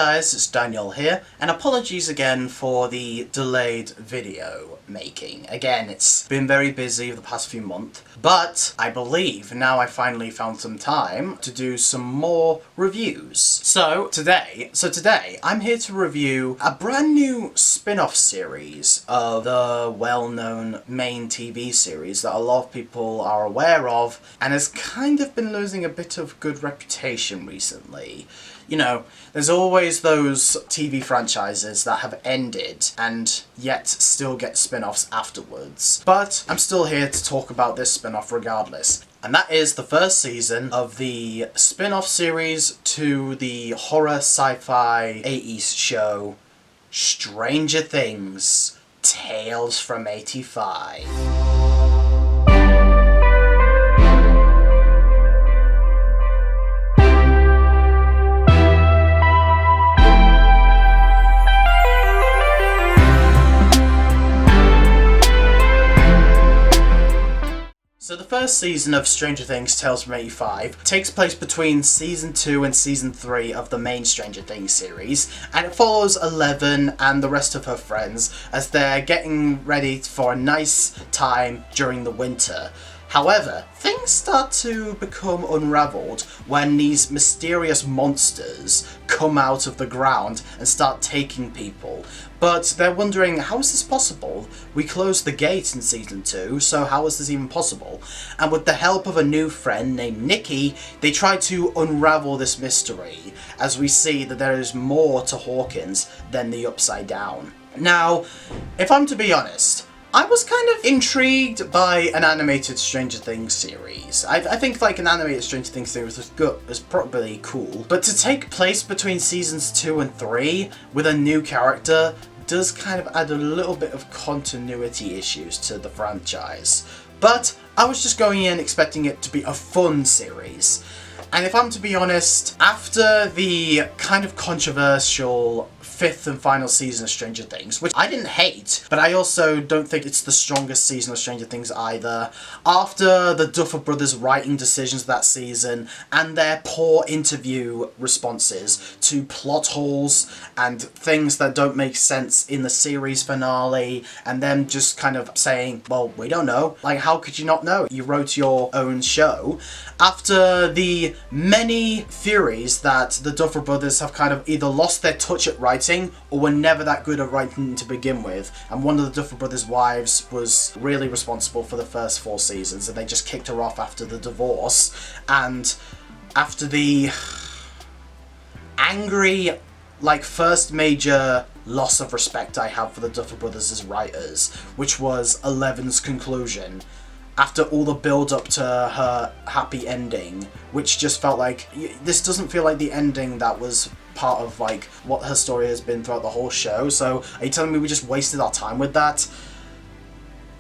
guys, it's Daniel here, and apologies again for the delayed video making. Again, it's been very busy the past few months, but I believe now I finally found some time to do some more reviews. So today I'm here to review a brand new spin-off series of the well-known main TV series that a lot of people are aware of and has kind of been losing a bit of good reputation recently. You know, there's always those TV franchises that have ended and yet still get spin-offs afterwards. But I'm still here to talk about this spin-off regardless. And that is the first season of the spin-off series to the horror sci-fi 80s show Stranger Things: Tales from 85. So the first season of Stranger Things Tales from 85 takes place between Season 2 and Season 3 of the main Stranger Things series, and it follows Eleven and the rest of her friends as they're getting ready for a nice time during the winter. However, things start to become unravelled when these mysterious monsters come out of the ground and start taking people. But they're wondering, how is this possible? We closed the gate in Season 2, so how is this even possible? And with the help of a new friend named Nikki, they try to unravel this mystery, as we see that there is more to Hawkins than the Upside Down. Now, if I'm to be honest, I was kind of intrigued by an animated Stranger Things series. I think like an animated Stranger Things series is probably cool, but to take place between seasons 2 and 3 with a new character does kind of add a little bit of continuity issues to the franchise. But I was just going in expecting it to be a fun series. And if I'm to be honest, after the kind of controversial 5th and final season of Stranger Things, which I didn't hate, but I also don't think it's the strongest season of Stranger Things either, after the Duffer Brothers' writing decisions that season and their poor interview responses to plot holes and things that don't make sense in the series finale, and them just kind of saying, well, we don't know. Like, how could you not know? You wrote your own show. After the many theories that the Duffer Brothers have kind of either lost their touch at writing or were never that good at writing to begin with, and one of the Duffer Brothers' wives was really responsible for the first 4 seasons and they just kicked her off after the divorce, and after the angry, like, first major loss of respect I have for the Duffer Brothers as writers, which was Eleven's conclusion. After all the build-up to her happy ending, which just felt like, this doesn't feel like the ending that was part of like what her story has been throughout the whole show, so are you telling me we just wasted our time with that?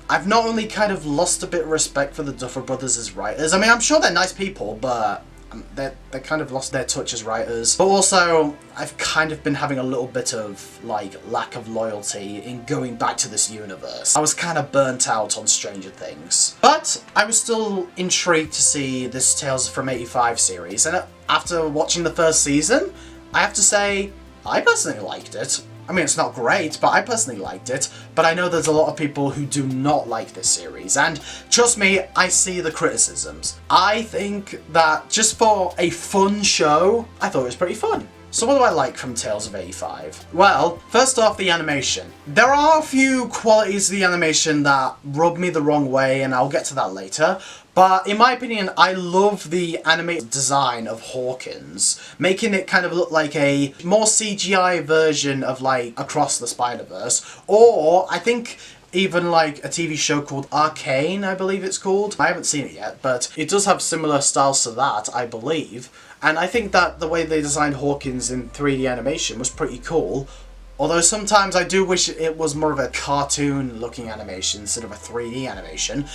I've not only kind of lost a bit of respect for the Duffer Brothers as writers, I mean, I'm sure they're nice people, but they kind of lost their touch as writers. But also, I've kind of been having a little bit of, like, lack of loyalty in going back to this universe. I was kind of burnt out on Stranger Things. But I was still intrigued to see this Tales from 85 series, and after watching the first season, I have to say, I personally liked it. I mean, it's not great, but I personally liked it. But I know there's a lot of people who do not like this series, and trust me, I see the criticisms. I think that just for a fun show, I thought it was pretty fun. So what do I like from Tales of 85? Well, first off, the animation. There are a few qualities of the animation that rub me the wrong way, and I'll get to that later. But in my opinion, I love the animated design of Hawkins, making it kind of look like a more CGI version of like Across the Spider-Verse, or I think even like a TV show called Arcane, I believe it's called. I haven't seen it yet, but it does have similar styles to that, I believe. And I think that the way they designed Hawkins in 3D animation was pretty cool. Although sometimes I do wish it was more of a cartoon-looking animation instead of a 3D animation.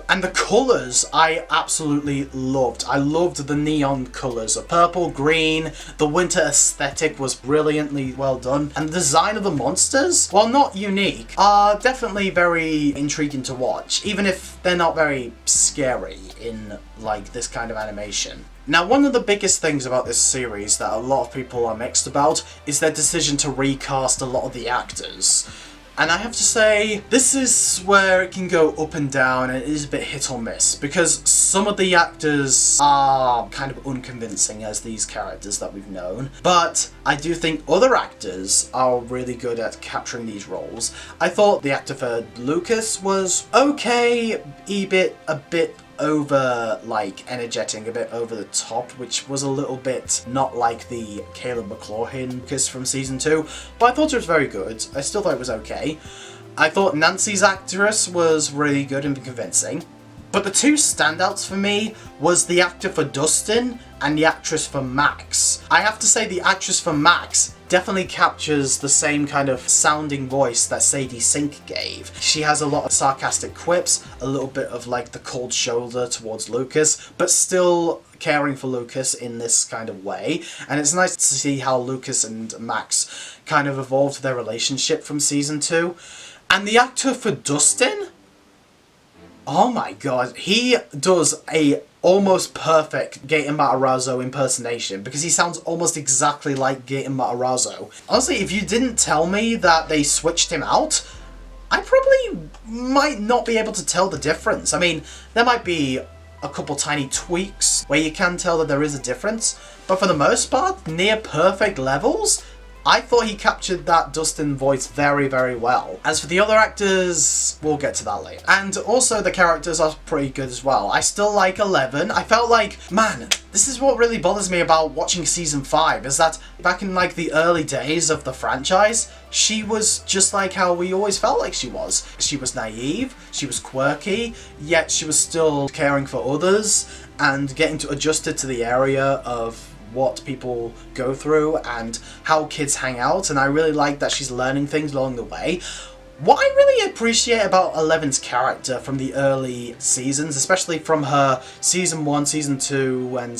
And the colours I absolutely loved. I loved the neon colours of purple, green. The winter aesthetic was brilliantly well done. And the design of the monsters, while not unique, are definitely very intriguing to watch, even if they're not very scary in like this kind of animation. Now, one of the biggest things about this series that a lot of people are mixed about is their decision to recast a lot of the actors. And I have to say, this is where it can go up and down, and it is a bit hit or miss, because some of the actors are kind of unconvincing as these characters that we've known, but I do think other actors are really good at capturing these roles. I thought the actor for Lucas was okay, a bit over, like, energetic, a bit over the top, which was a little bit not like the Caleb McLaughlin Lucas from season 2, but I thought it was very good. I still thought it was okay. I thought Nancy's actress was really good and convincing, but the two standouts for me was the actor for Dustin and the actress for Max. I have to say the actress for Max definitely captures the same kind of sounding voice that Sadie Sink gave. She has a lot of sarcastic quips, a little bit of like the cold shoulder towards Lucas, but still caring for Lucas in this kind of way. And it's nice to see how Lucas and Max kind of evolved their relationship from season 2. And the actor for Dustin, oh my god, he does a almost perfect Gaten Matarazzo impersonation, because he sounds almost exactly like Gaten Matarazzo. Honestly, if you didn't tell me that they switched him out, I probably might not be able to tell the difference. I mean, there might be a couple tiny tweaks where you can tell that there is a difference, but for the most part, near perfect levels. I thought he captured that Dustin voice very, very well. As for the other actors, we'll get to that later. And also the characters are pretty good as well. I still like Eleven. I felt like, man, this is what really bothers me about watching season 5, is that back in like the early days of the franchise, she was just like how we always felt like she was. She was naive, she was quirky, yet she was still caring for others and getting adjusted to the area of what people go through and how kids hang out, and I really like that she's learning things along the way. What I really appreciate about Eleven's character from the early seasons, especially from her season 1, season 2, and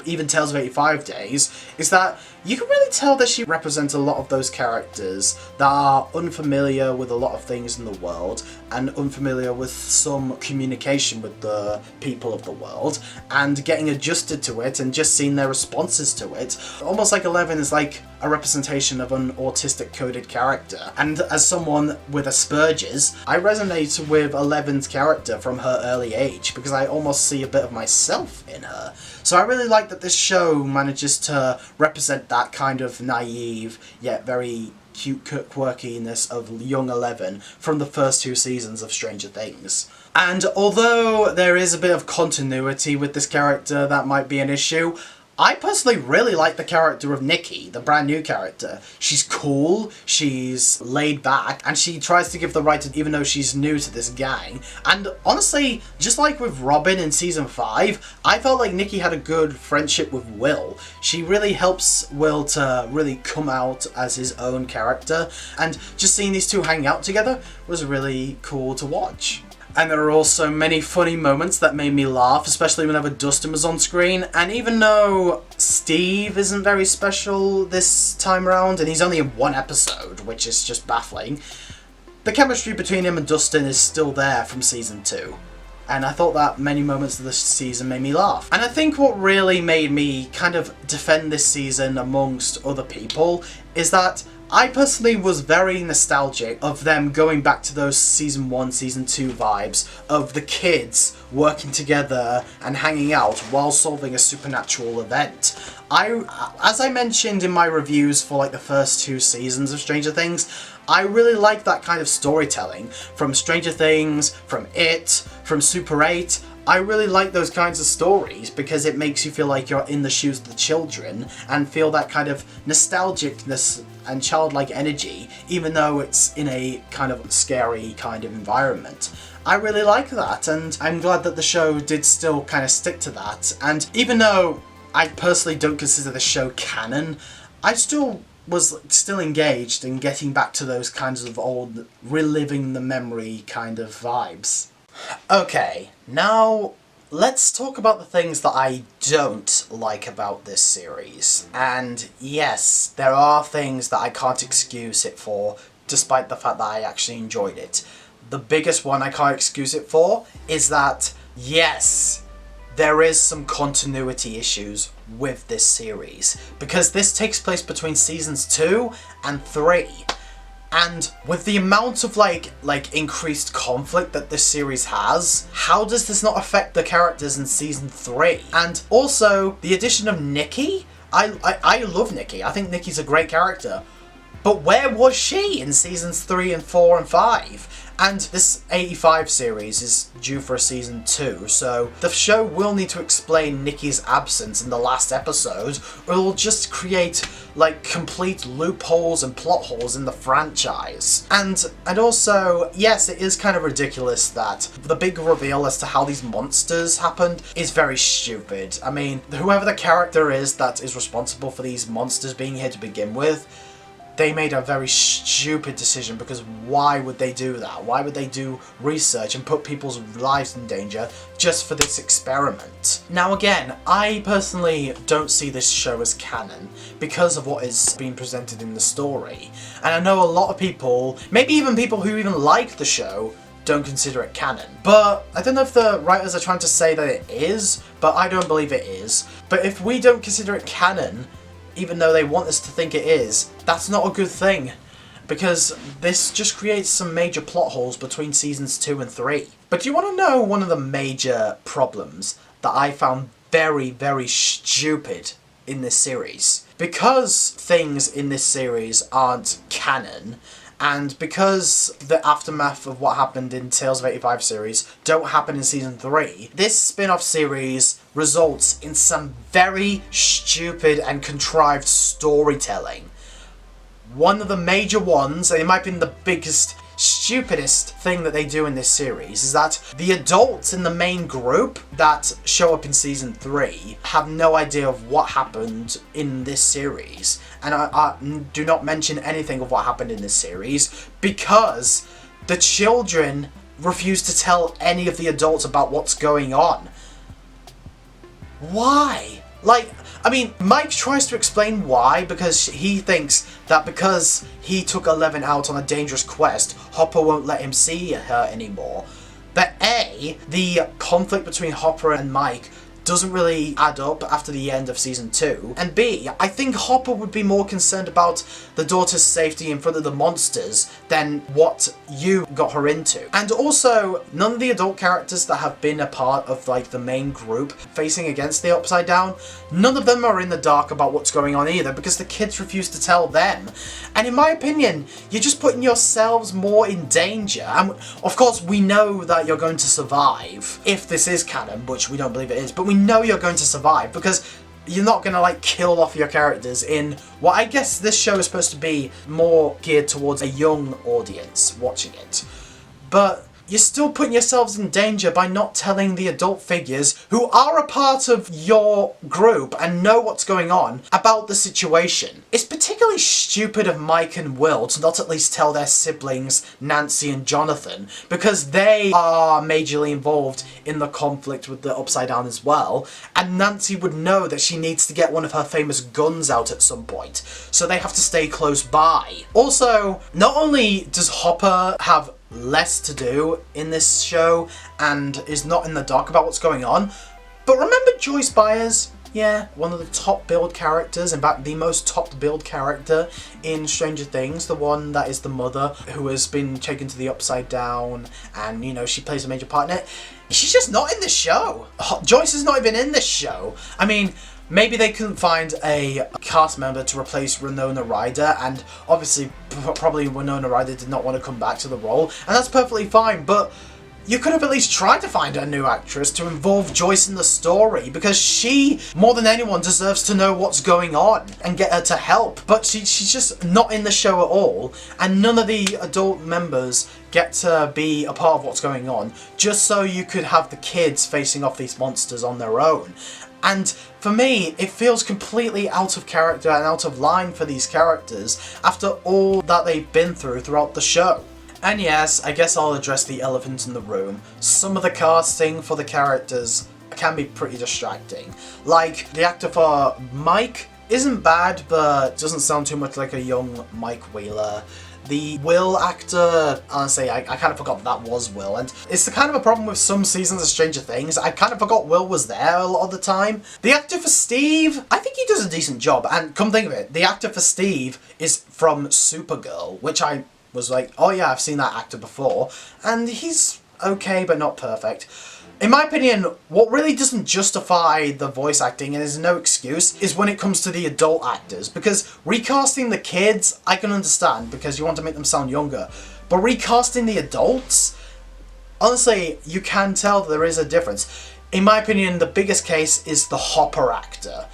even Tales of 85 Days, is that you can really tell that she represents a lot of those characters that are unfamiliar with a lot of things in the world and unfamiliar with some communication with the people of the world and getting adjusted to it and just seeing their responses to it. Almost like Eleven is like a representation of an autistic coded character. And as someone with Asperger's, I resonate with Eleven's character from her early age because I almost see a bit of myself in her. So I really like that this show manages to represent that kind of naive yet very cute quirkiness of young Eleven from the first 2 seasons of Stranger Things. And although there is a bit of continuity with this character that might be an issue, I personally really like the character of Nikki, the brand new character. She's cool, she's laid back, and she tries to give the right to, even though she's new to this gang. And honestly, just like with Robin in season 5, I felt like Nikki had a good friendship with Will. She really helps Will to really come out as his own character, and just seeing these two hang out together was really cool to watch. And there are also many funny moments that made me laugh, especially whenever Dustin was on screen. And even though Steve isn't very special this time around, and he's only in 1 episode, which is just baffling, the chemistry between him and Dustin is still there from season 2. And I thought that many moments of this season made me laugh. And I think what really made me kind of defend this season amongst other people is that I personally was very nostalgic of them going back to those season 1, season 2 vibes of the kids working together and hanging out while solving a supernatural event. As I mentioned in my reviews for like the first 2 seasons of Stranger Things, I really like that kind of storytelling from Stranger Things, from It, from Super 8. I really like those kinds of stories because it makes you feel like you're in the shoes of the children and feel that kind of nostalgicness and childlike energy, even though it's in a kind of scary kind of environment. I really like that, and I'm glad that the show did still kind of stick to that. And even though I personally don't consider the show canon, I was still engaged in getting back to those kinds of old, reliving the memory kind of vibes. Okay, now let's talk about the things that I don't like about this series. And yes, there are things that I can't excuse it for, despite the fact that I actually enjoyed it. The biggest one I can't excuse it for is that, yes, there is some continuity issues with this series, because this takes place between seasons 2 and 3. And with the amount of like increased conflict that this series has, how does this not affect the characters in season 3? And also the addition of Nikki. I love Nikki. I think Nikki's a great character. But where was she in seasons 3 and 4 and 5? And this 85 series is due for a season 2, so the show will need to explain Nikki's absence in the last episode, or it'll just create like complete loopholes and plot holes in the franchise. And also, yes, it is kind of ridiculous that the big reveal as to how these monsters happened is very stupid. I mean, whoever the character is that is responsible for these monsters being here to begin with, they made a very stupid decision, because why would they do that? Why would they do research and put people's lives in danger just for this experiment? Now again, I personally don't see this show as canon because of what is being presented in the story. And I know a lot of people, maybe even people who even like the show, don't consider it canon. But I don't know if the writers are trying to say that it is, but I don't believe it is. But if we don't consider it canon, even though they want us to think it is, that's not a good thing, because this just creates some major plot holes between seasons 2 and 3. But do you want to know one of the major problems that I found very, very stupid in this series? Because things in this series aren't canon, and because the aftermath of what happened in Tales of 85 series don't happen in season 3, this spin-off series results in some very stupid and contrived storytelling. One of the major ones, and it might be the biggest, stupidest thing that they do in this series, is that the adults in the main group that show up in season 3 have no idea of what happened in this series. And I do not mention anything of what happened in this series because the children refuse to tell any of the adults about what's going on. Why? Like, I mean, Mike tries to explain why, because he thinks that because he took Eleven out on a dangerous quest, Hopper won't let him see her anymore. But A, the conflict between Hopper and Mike doesn't really add up after the end of season 2. And B, I think Hopper would be more concerned about the daughter's safety in front of the monsters than what you got her into. And also, none of the adult characters that have been a part of like the main group facing against the Upside Down, none of them are in the dark about what's going on either, because the kids refuse to tell them. And in my opinion, you're just putting yourselves more in danger. And of course, we know that you're going to survive if this is canon, which we don't believe it is, but we know you're going to survive because you're not going to like kill off your characters in what I guess this show is supposed to be more geared towards a young audience watching it. But you're still putting yourselves in danger by not telling the adult figures who are a part of your group and know what's going on about the situation. It's particularly stupid of Mike and Will to not at least tell their siblings, Nancy and Jonathan, because they are majorly involved in the conflict with the Upside Down as well, and Nancy would know that she needs to get one of her famous guns out at some point, so they have to stay close by. Also, not only does Hopper have less to do in this show and is not in the dark about what's going on, but remember Joyce Byers? Yeah, one of the top billed characters, in fact the most top billed character in Stranger Things, the one that is the mother who has been taken to the Upside Down, and you know, she plays a major part in it. She's just not in this show. Joyce is not even in this show. I mean, maybe they couldn't find a cast member to replace Winona Ryder, and obviously probably Winona Ryder did not want to come back to the role, and that's perfectly fine, but you could have at least tried to find a new actress to involve Joyce in the story, because she, more than anyone, deserves to know what's going on and get her to help. But she's just not in the show at all, and none of the adult members get to be a part of what's going on, just so you could have the kids facing off these monsters on their own. And for me, it feels completely out of character and out of line for these characters after all that they've been through throughout the show. And yes, I guess I'll address the elephant in the room. Some of the casting for the characters can be pretty distracting. Like, the actor for Mike isn't bad, but doesn't sound too much like a young Mike Wheeler. The Will actor, honestly, I kind of forgot that was Will, and it's the kind of a problem with some seasons of Stranger Things. I kind of forgot Will was there a lot of the time. The actor for Steve, I think he does a decent job, and come think of it, the actor for Steve is from Supergirl, which I was like, oh yeah, I've seen that actor before, and he's okay, but not perfect. In my opinion, what really doesn't justify the voice acting, and is no excuse, is when it comes to the adult actors. Because recasting the kids, I can understand, because you want to make them sound younger. But recasting the adults, honestly, you can tell there is a difference. In my opinion, the biggest case is the Hopper actor.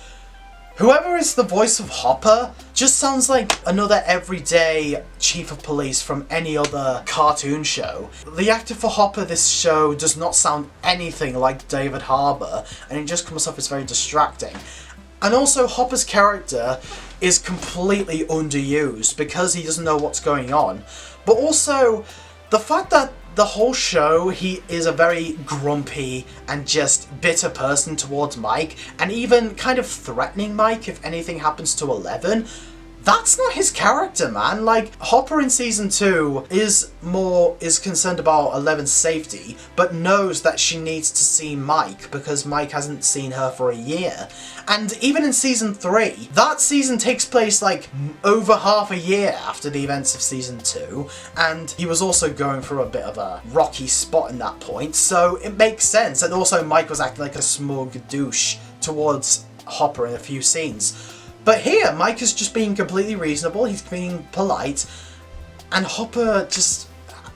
Whoever is the voice of Hopper just sounds like another everyday chief of police from any other cartoon show. The actor for Hopper this show does not sound anything like David Harbour, and it just comes off as very distracting. And also, Hopper's character is completely underused because he doesn't know what's going on. But also, the fact that the whole show, he is a very grumpy and just bitter person towards Mike, and even kind of threatening Mike if anything happens to Eleven. That's not his character, man. Like, Hopper in season 2 is concerned about Eleven's safety, but knows that she needs to see Mike because Mike hasn't seen her for a year. And even in season 3, that season takes place like over half a year after the events of season 2, and he was also going through a bit of a rocky spot in that point, so it makes sense. And also Mike was acting like a smug douche towards Hopper in a few scenes. But here, Mike is just being completely reasonable, he's being polite, and Hopper just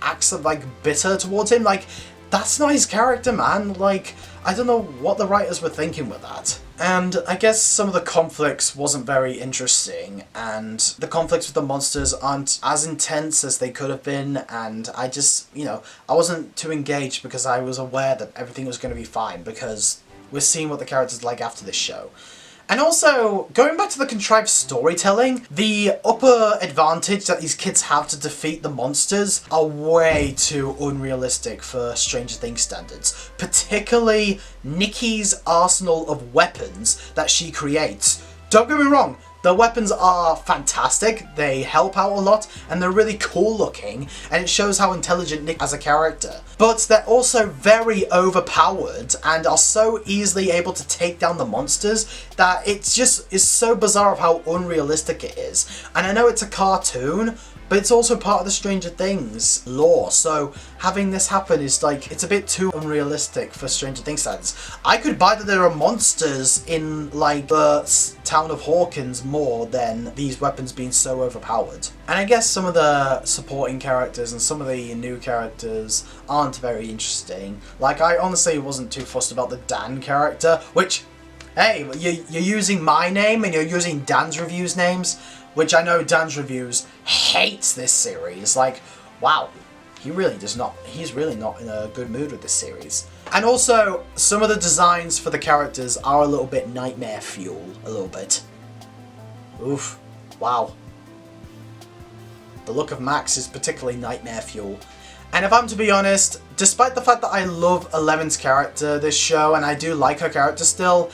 acts like bitter towards him. Like, that's not his character, man. Like, I don't know what the writers were thinking with that. And I guess some of the conflicts wasn't very interesting, and the conflicts with the monsters aren't as intense as they could have been, and I just, I wasn't too engaged because I was aware that everything was going to be fine, because we're seeing what the characters are like after this show. And also, going back to the contrived storytelling, the upper advantage that these kids have to defeat the monsters are way too unrealistic for Stranger Things standards. Particularly Nikki's arsenal of weapons that she creates. Don't get me wrong, the weapons are fantastic, they help out a lot, and they're really cool looking, and it shows how intelligent Nick as a character. But they're also very overpowered, and are so easily able to take down the monsters, that it just is so bizarre of how unrealistic it is. And I know it's a cartoon, but it's also part of the Stranger Things lore, so having this happen is like, it's a bit too unrealistic for Stranger Things standards. I could buy that there are monsters in, like, the town of Hawkins more than these weapons being so overpowered. And I guess some of the supporting characters and some of the new characters aren't very interesting. Like, I honestly wasn't too fussed about the Dan character, which, hey, you're using my name and you're using Dan's reviews names, which I know Dan's reviews hates this series. Like, wow, he's really not in a good mood with this series. And also, some of the designs for the characters are a little bit nightmare fuel, a little bit. Oof, wow. The look of Max is particularly nightmare fuel. And if I'm to be honest, despite the fact that I love Eleven's character this show, and I do like her character still,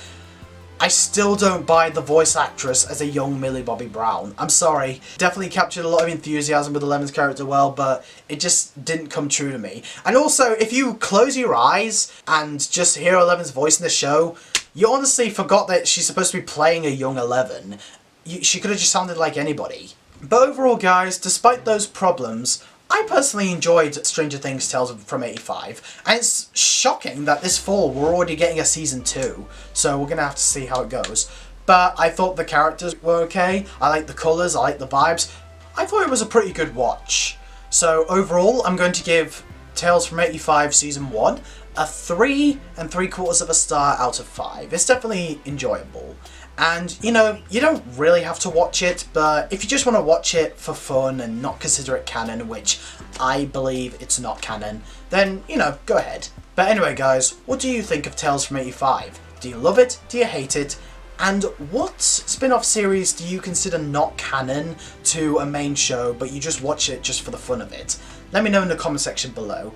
I still don't buy the voice actress as a young Millie Bobby Brown. I'm sorry. Definitely captured a lot of enthusiasm with Eleven's character well, but it just didn't come true to me. And also, if you close your eyes and just hear Eleven's voice in the show, you honestly forgot that she's supposed to be playing a young Eleven. She could have just sounded like anybody. But overall, guys, despite those problems, I personally enjoyed Stranger Things Tales from 85, and it's shocking that this fall we're already getting a season 2, so we're going to have to see how it goes. But I thought the characters were okay, I liked the colours, I liked the vibes, I thought it was a pretty good watch. So overall, I'm going to give Tales from 85 Season 1 a 3 3/4 star out of 5. It's definitely enjoyable. And, you don't really have to watch it, but if you just want to watch it for fun and not consider it canon, which I believe it's not canon, then, go ahead. But anyway, guys, what do you think of Tales from 85? Do you love it? Do you hate it? And what spin-off series do you consider not canon to a main show, but you just watch it just for the fun of it? Let me know in the comment section below.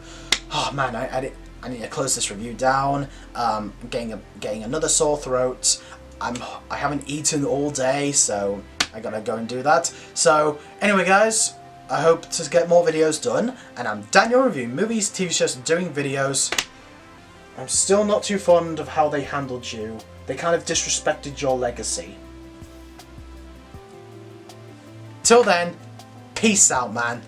Oh man, I need to close this review down. I'm getting another sore throat. I haven't eaten all day, so I gotta go and do that. So anyway guys, I hope to get more videos done, and I'm Daniel reviewing movies, TV shows, and doing videos. I'm still not too fond of how they handled you. They kind of disrespected your legacy. Till then, peace out, man.